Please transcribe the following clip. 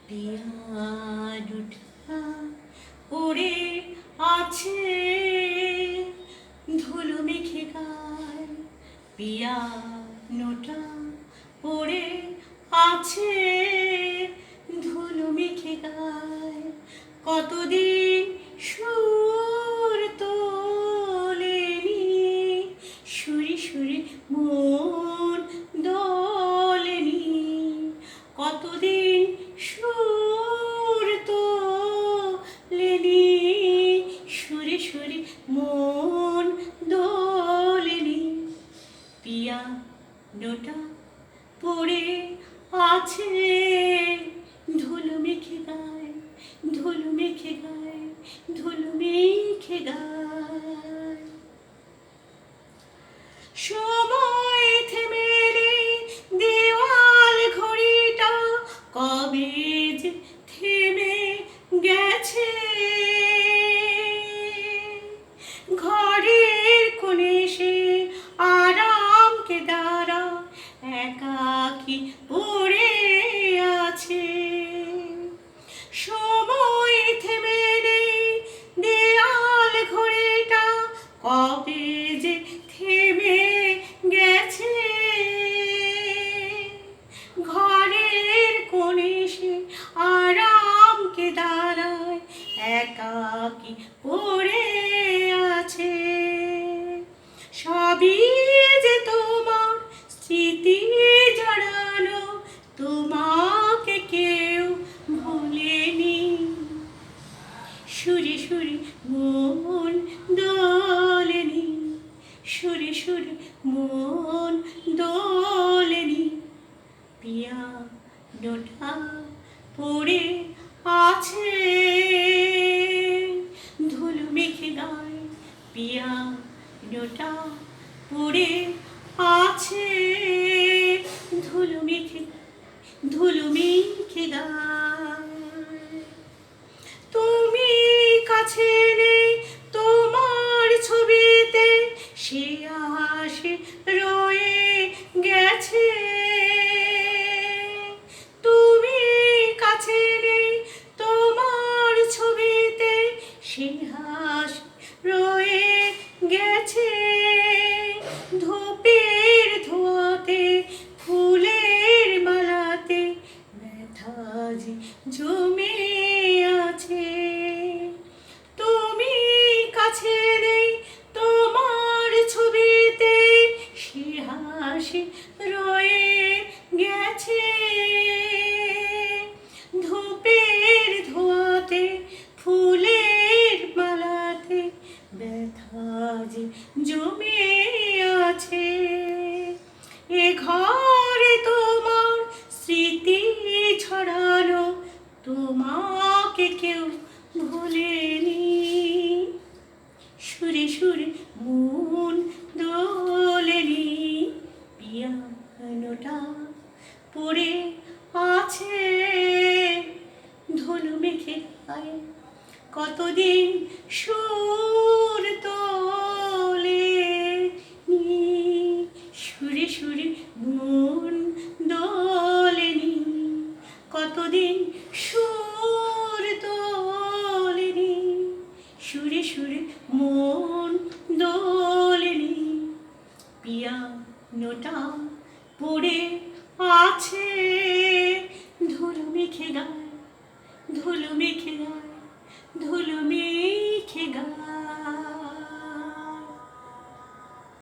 পিয়ানোটা পড়ে আছে ধুলো মেখে গায়, পিয়ানোটা পড়ে আছে ধুলো মেখে গায়। কতদিন সুর তোলেনি, সুরি সুরি মন দোলেনি। কতদিন সুর তোলেনি, সুরি সুরি মন দোলেনি। পিয়ানোটা পড়ে আছে ধুলো মেখে গায়, ধুলো মেখে গায়, ধুলো মেখে গায়। সময় থেমে নেই, দেওয়াল ঘড়িটা কবে যে থেমে গেছে। ঘরের কোণে সে আরামকে দ্বারা একাকী পড়ে আছে। সময় থেমে নেই, দেয়াল ঘড়িটা কবে যে থেমে গেছে। ঘরের কোণে সে আরামকে দাঁড়ায় একাকী পড়ে আছে। সবই যে তোমার স্মৃতি জড়ানো, তোমাকে কেউ ভোলেনি। সুরে সুরে মন দোলেনি, সুরে সুরে মন দোলেনি। পিয়ানোটা পড়ে আছে ধুলো মেখে গায়, পিয়ানোটা পড়ে আছে ধুলো মেখে, ধুলো মেখে গায়। তুমি কাছে নেই, তোমার ছবিতে সে আসে রয়ে গেছে। তুমি কাছে নেই, তোমার ছবিতে সে আসে রয়ে গেছে। ধূপের ধোঁয়াতে, ফুলের মালাতে ব্যথা যে জমে আছে। তুমি কাছে নেই, তোমার ছবিতে সে হাসি রয়ে গেছে। ধূপের ধোঁয়াতে, ফুলের মালাতে ব্যথা যে জমে আছে। এ ঘরে তোমার স্মৃতি ছড়ানো, তোমাকে কেউ ভোলেনি। সুরে সুরে মন দোলেনি। পিয়ানোটা পড়ে আছে ধুলো মেখে গায়। কতদিন সুর তোলেনি, সুরে সুরে মন দোলেনি। কতদিন সুর তোলেনি, সুরে সুরে মন দোলেনি। পিয়ানোটা পড়ে আছে ধুলো মেখে গায়, ধুলো মেখে গায়, ধুলো